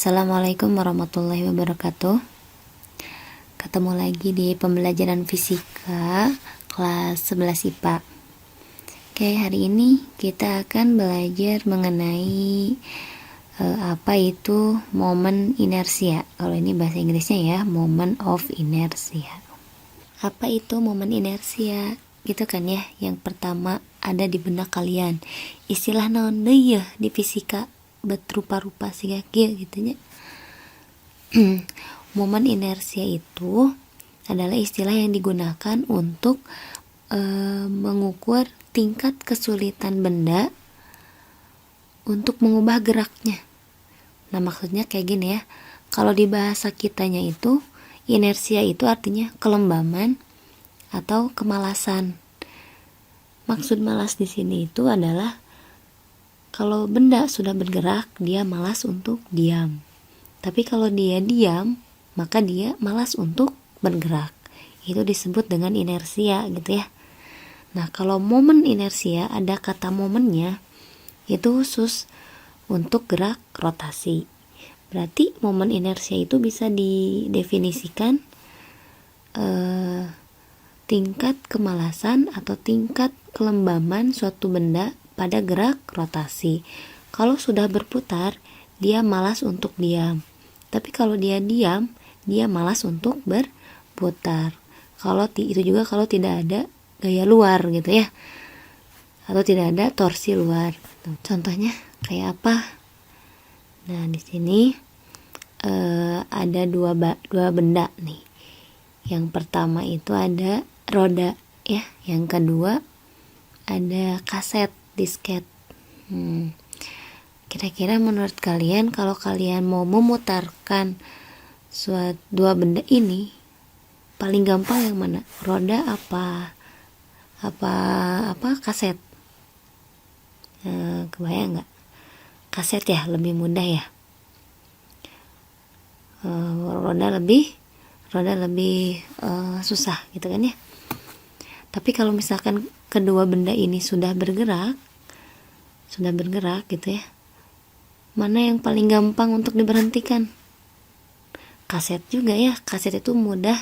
Assalamualaikum warahmatullahi wabarakatuh. Ketemu lagi di pembelajaran fisika kelas 11 IPA. Oke, hari ini kita akan belajar mengenai apa itu momen inersia. Kalau ini bahasa Inggrisnya ya, moment of inertia. Apa itu momen inersia? Gitu kan ya, yang pertama ada di benak kalian. Istilah naon deui ya di fisika betrupa-rupa siga kieu gitu nya. Momen inersia itu adalah istilah yang digunakan untuk mengukur tingkat kesulitan benda untuk mengubah geraknya. Nah, maksudnya kayak gini ya. Kalau di bahasa kitanya itu inersia itu artinya kelembaman atau kemalasan. Maksud malas di sini itu adalah kalau benda sudah bergerak, dia malas untuk diam. Tapi kalau dia diam, maka dia malas untuk bergerak. Itu disebut dengan inersia gitu ya. Nah, kalau momen inersia ada kata momennya, itu khusus untuk gerak rotasi. Berarti momen inersia itu bisa didefinisikan tingkat kemalasan atau tingkat kelembaman suatu benda pada gerak rotasi. Kalau sudah berputar, dia malas untuk diam. Tapi kalau dia diam, dia malas untuk berputar. Itu juga kalau tidak ada gaya luar gitu ya, atau tidak ada torsi luar. Contohnya kayak apa? Nah, di sini ada dua benda nih. Yang pertama itu ada roda ya, yang kedua ada kaset disket. Kira-kira menurut kalian kalau kalian mau memutarkan dua benda ini paling gampang yang mana? Roda apa kaset? Kebayang nggak? Kaset ya lebih mudah ya. Roda lebih susah gitu kan ya. Tapi kalau misalkan kedua benda ini sudah bergerak gitu ya, mana yang paling gampang untuk diberhentikan? Kaset juga ya. Kaset itu mudah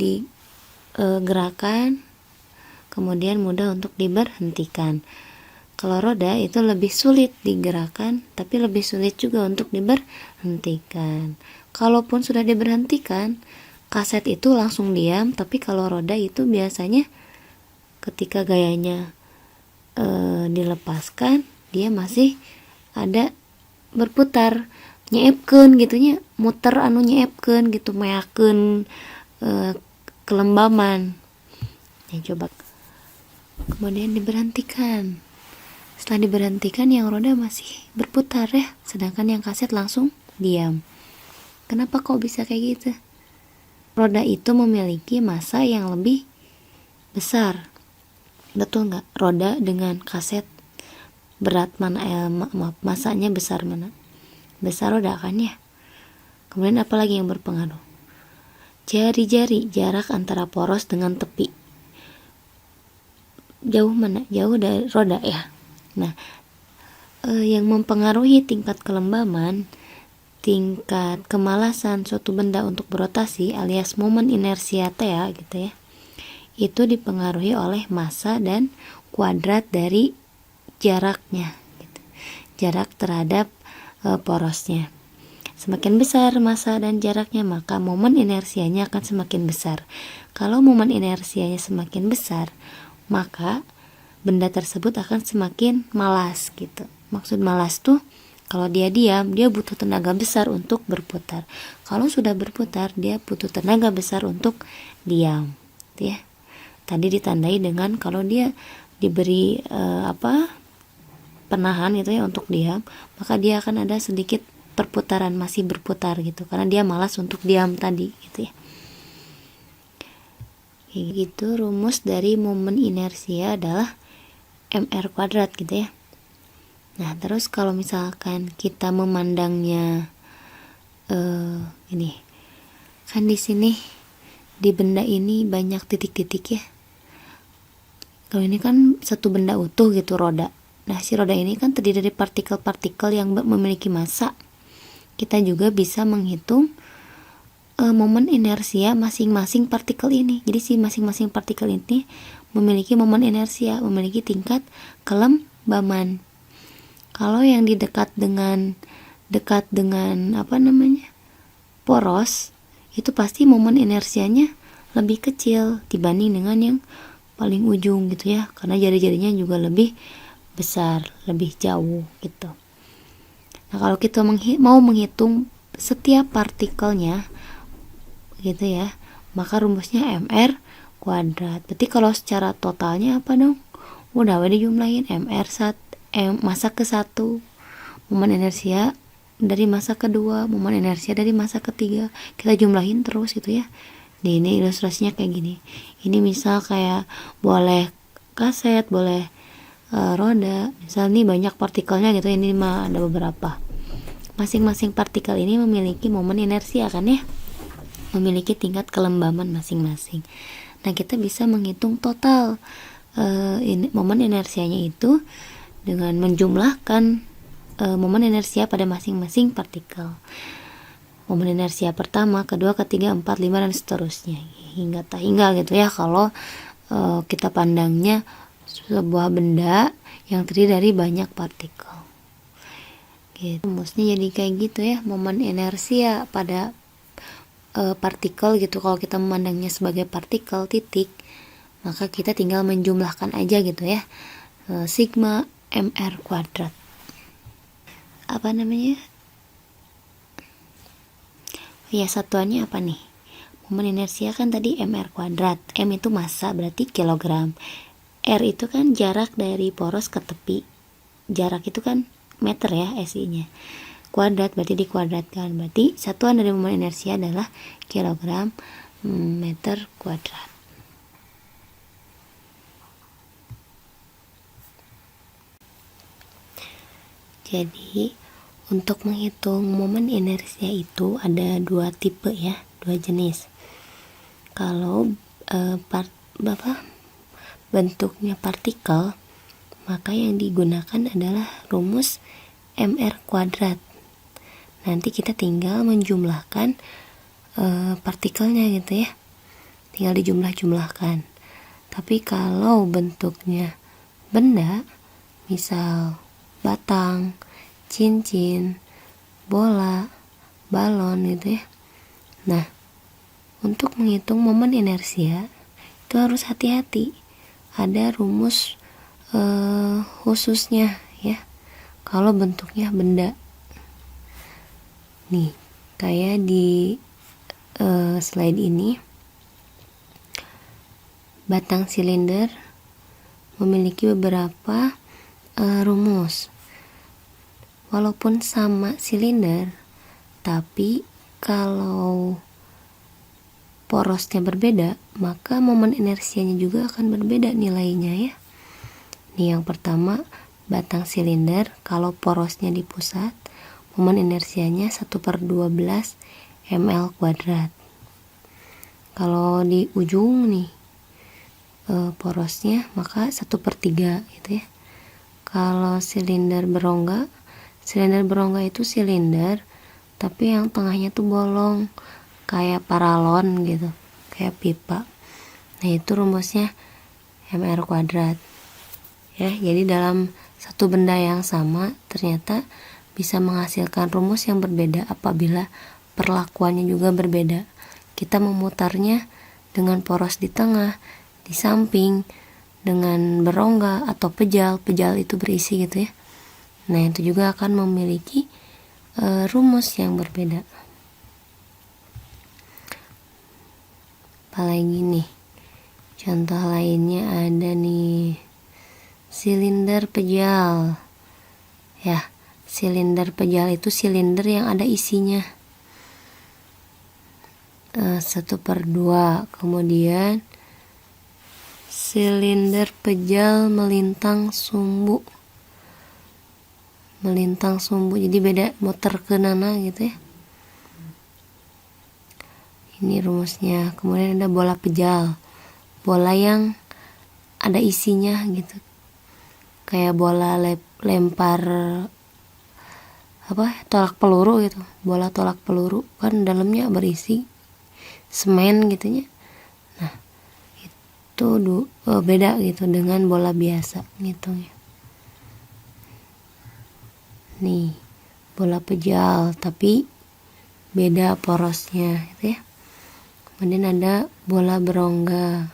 digerakkan, kemudian mudah untuk diberhentikan. Kalau roda itu lebih sulit digerakkan, tapi lebih sulit juga untuk diberhentikan. Kalaupun sudah diberhentikan, kaset itu langsung diam, tapi kalau roda itu biasanya ketika gayanya dilepaskan, dia masih ada berputar, nyeepkeun gitunya, muter anu nyeepkeun gitu, meakeun kelembaman. Ya, coba kemudian diberhentikan. Setelah diberhentikan, yang roda masih berputar ya, sedangkan yang kaset langsung diam. Kenapa kok bisa kayak gitu? Roda itu memiliki massa yang lebih besar. Betul nggak? Roda dengan kaset berat mana? Massanya besar mana? Besar roda kan ya. Kemudian apa lagi yang berpengaruh? Jari-jari, jarak antara poros dengan tepi. Jauh mana? Jauh dari roda ya. Nah, yang mempengaruhi tingkat kelembaman, tingkat kemalasan suatu benda untuk berotasi alias momen inersia ya gitu ya, itu dipengaruhi oleh massa dan kuadrat dari jaraknya gitu. Jarak terhadap porosnya. Semakin besar massa dan jaraknya, maka momen inersianya akan semakin besar. Kalau momen inersianya semakin besar, maka benda tersebut akan semakin malas gitu. Maksud malas tuh kalau dia diam, dia butuh tenaga besar untuk berputar. Kalau sudah berputar, dia butuh tenaga besar untuk diam, ya. Tadi ditandai dengan kalau dia diberi penahan gitu ya untuk diam, maka dia akan ada sedikit perputaran, masih berputar gitu, karena dia malas untuk diam tadi gitu ya. Gitu, rumus dari momen inersia adalah mr kuadrat gitu ya. Nah, terus kalau misalkan kita memandangnya ini kan di sini di benda ini banyak titik-titik ya. Kalau ini kan satu benda utuh gitu, roda. Nah, si roda ini kan terdiri dari partikel-partikel yang memiliki massa. kita juga bisa menghitung momen inersia masing-masing partikel ini. Jadi si masing-masing partikel ini memiliki momen inersia, memiliki tingkat kelembaman. Kalau yang di dekat dengan poros, itu pasti momen inersianya lebih kecil dibanding dengan yang paling ujung gitu ya, karena jari-jarinya juga lebih besar, lebih jauh gitu. Nah, kalau kita mau menghitung setiap partikelnya gitu ya, maka rumusnya mr kuadrat. Berarti kalau secara totalnya apa dong? Udah dijumlahin massa ke-1, momen inersia dari massa kedua, momen inersia dari massa ketiga, kita jumlahin terus gitu ya. Ini ilustrasinya kayak gini. Ini misal kayak boleh kaset, boleh roda, misal nih banyak partikelnya gitu, ini mah ada beberapa. Masing-masing partikel ini memiliki momen inersia kan ya, memiliki tingkat kelembaman masing-masing. Nah, kita bisa menghitung total momen inersianya itu dengan menjumlahkan momen inersia pada masing-masing partikel. Momen inersia pertama, kedua, ketiga, 4, 5 dan seterusnya hingga tak hingga gitu ya, kalau kita pandangnya sebuah benda yang terdiri dari banyak partikel gitu. Rumusnya jadi kayak gitu ya, momen inersia pada partikel gitu. Kalau kita memandangnya sebagai partikel titik, maka kita tinggal menjumlahkan aja gitu ya, sigma mr kuadrat. Ya, satuannya apa nih? Momen inersia kan tadi mr kuadrat. M itu massa, berarti kilogram. R itu kan jarak dari poros ke tepi. Jarak itu kan meter ya, SI-nya. Kuadrat berarti dikuadratkan. Berarti satuan dari momen inersia adalah kilogram meter kuadrat. Jadi untuk menghitung momen inersia itu ada dua tipe ya, dua jenis. Kalau bentuknya partikel, maka yang digunakan adalah rumus mr kuadrat. Nanti kita tinggal menjumlahkan partikelnya gitu ya, tinggal dijumlah-jumlahkan. Tapi kalau bentuknya benda, misal batang, cincin, bola, balon gitu ya. Nah, untuk menghitung momen inersia itu harus hati-hati. Ada rumus khususnya ya, kalau bentuknya benda. Nih, kayak di slide ini, batang silinder memiliki beberapa rumus. Walaupun sama silinder, tapi kalau porosnya berbeda, maka momen inersianya juga akan berbeda nilainya ya. Nih, yang pertama, batang silinder kalau porosnya di pusat, momen inersianya 1/12 ml kuadrat. Kalau di ujung nih porosnya, maka 1/3 gitu ya. Kalau silinder berongga itu silinder tapi yang tengahnya tuh bolong kayak paralon gitu, kayak pipa. Nah, itu rumusnya mr kuadrat ya. Jadi dalam satu benda yang sama ternyata bisa menghasilkan rumus yang berbeda apabila perlakuannya juga berbeda. Kita memutarnya dengan poros di tengah, di samping, dengan berongga atau pejal itu berisi gitu ya. Nah, itu juga akan memiliki rumus yang berbeda. Apalagi nih, contoh lainnya ada nih, silinder pejal ya. Silinder pejal itu silinder yang ada isinya 1/2. Kemudian silinder pejal melintang sumbu, jadi beda muter ke nana gitu ya. Ini rumusnya. Kemudian ada bola pejal, bola yang ada isinya gitu, kayak bola lempar tolak peluru gitu, bola tolak peluru kan dalamnya berisi semen gitu ya. Nah itu beda gitu dengan bola biasa gitu ya. Nih bola pejal tapi beda porosnya gitu ya. Kemudian ada bola berongga.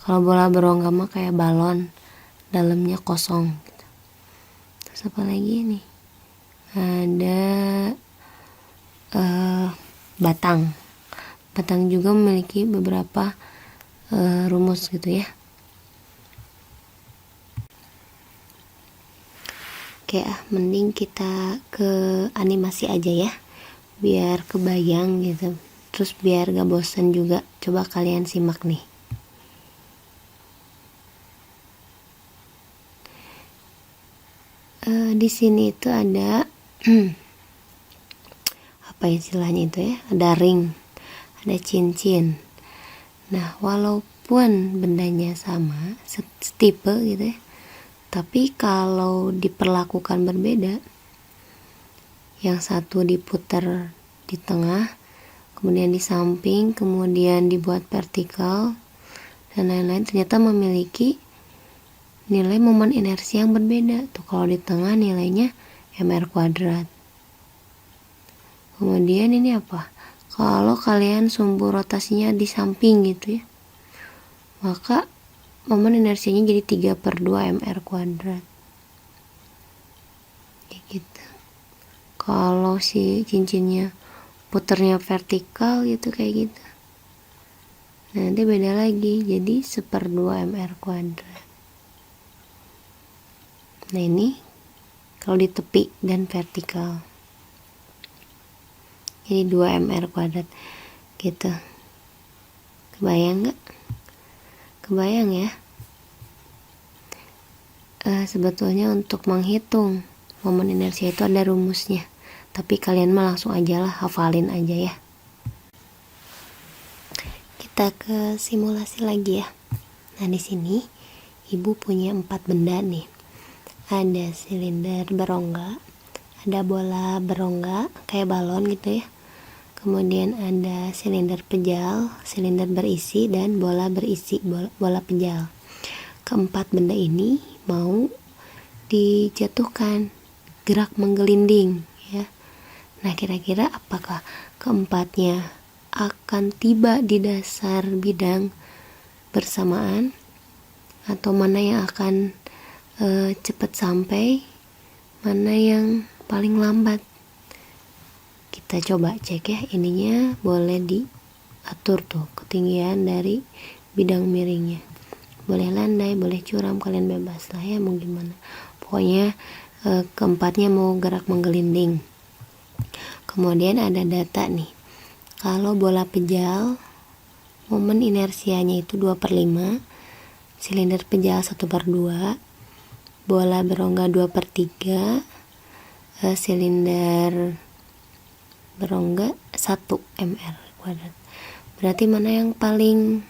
Kalau bola berongga mah kayak balon, dalamnya kosong gitu. Terus apa lagi nih, ada batang. Batang juga memiliki beberapa rumus gitu ya. Oke, mending kita ke animasi aja ya, biar kebayang gitu, terus biar gak bosan juga. Coba kalian simak nih. Di sini itu ada apa istilahnya itu ya, ada ring, ada cincin. Nah walaupun bendanya sama, setipe gitu ya, tapi kalau diperlakukan berbeda, yang satu diputar di tengah, kemudian di samping, kemudian dibuat vertikal dan lain-lain, ternyata memiliki nilai momen inersi yang berbeda. Tuh kalau di tengah nilainya mr kuadrat. Kemudian ini apa? Kalau kalian sumbu rotasinya di samping gitu ya, maka momen inersinya jadi 3/2 mr kuadrat. Kayak gitu. Kalau si cincinnya puternya vertikal gitu kayak gitu, nanti beda lagi, jadi 1/2 mr kuadrat. Nah ini kalau di tepi dan vertikal jadi 2 mr kuadrat gitu. Kebayang nggak? Kebayang ya. Sebetulnya untuk menghitung momen inersia itu ada rumusnya, tapi kalian mah langsung aja lah, hafalin aja ya. Kita ke simulasi lagi ya. Nah di sini ibu punya 4 benda nih. Ada silinder berongga, ada bola berongga kayak balon gitu ya. Kemudian ada silinder pejal, silinder berisi, dan bola berisi, bola pejal. Keempat benda ini mau dijatuhkan, gerak menggelinding ya. Nah kira-kira apakah keempatnya akan tiba di dasar bidang bersamaan, atau mana yang akan cepat sampai, mana yang paling lambat? Kita coba cek ya, ininya boleh diatur tuh ketinggian dari bidang miringnya, boleh landai, boleh curam, kalian bebas lah ya mau gimana. Pokoknya keempatnya mau gerak menggelinding. Kemudian ada data nih, kalau bola pejal momen inersianya itu 2/5, silinder pejal 1/2, bola berongga 2/3, silinder berongga 1 mr kuadrat. Berarti mana yang paling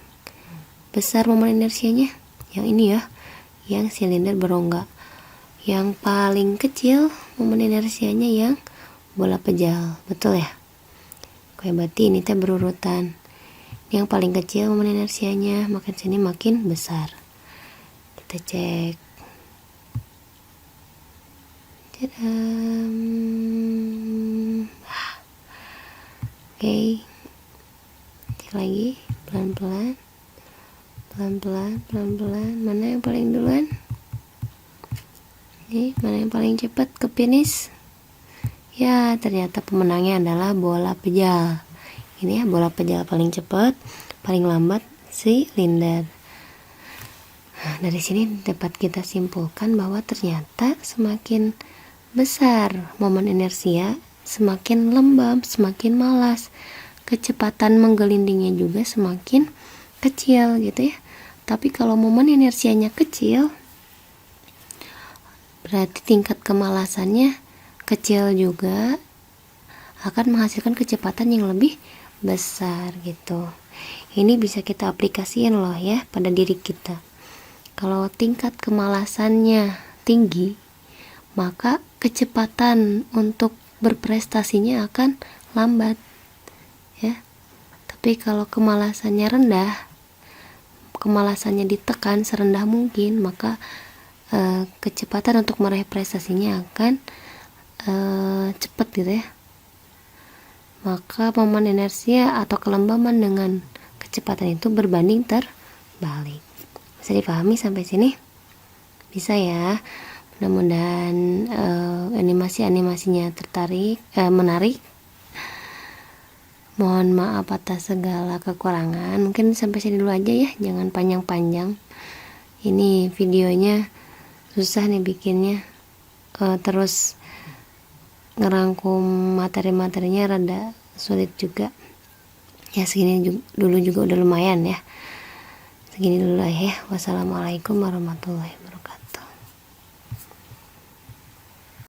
besar momen inersianya? Yang ini ya, yang silinder berongga. Yang paling kecil momen inersianya yang bola pejal, betul ya? Oke, berarti ini teh berurutan. Yang paling kecil momen inersianya, makin sini makin besar. Kita cek. Oke, cek lagi, pelan-pelan, mana yang paling duluan? Ini mana yang paling cepat ke finish? Ya, ternyata pemenangnya adalah bola pejal. Ini ya, bola pejal paling cepat, paling lambat silinder. Nah, dari sini dapat kita simpulkan bahwa ternyata semakin besar momen inersia, semakin lembab, semakin malas. Kecepatan menggelindingnya juga semakin kecil gitu ya. Tapi kalau momen inersianya kecil, berarti tingkat kemalasannya kecil juga, akan menghasilkan kecepatan yang lebih besar gitu. Ini bisa kita aplikasikan loh ya pada diri kita. Kalau tingkat kemalasannya tinggi, maka kecepatan untuk berprestasinya akan lambat ya. Tapi kalau kemalasannya rendah, kemalasannya ditekan serendah mungkin, maka kecepatan untuk meraih prestasinya akan cepat gitu ya. Maka momen inersia atau kelembaman dengan kecepatan itu berbanding terbalik. Bisa dipahami sampai sini? Bisa ya. Mudah-mudahan animasinya menarik. Mohon maaf atas segala kekurangan. Mungkin sampai sini dulu aja ya, jangan panjang-panjang. Ini videonya susah nih bikinnya. Terus ngerangkum materi-materinya rada sulit juga ya. Segini dulu juga udah lumayan ya. Segini dulu ya. Wassalamualaikum warahmatullahi wabarakatuh.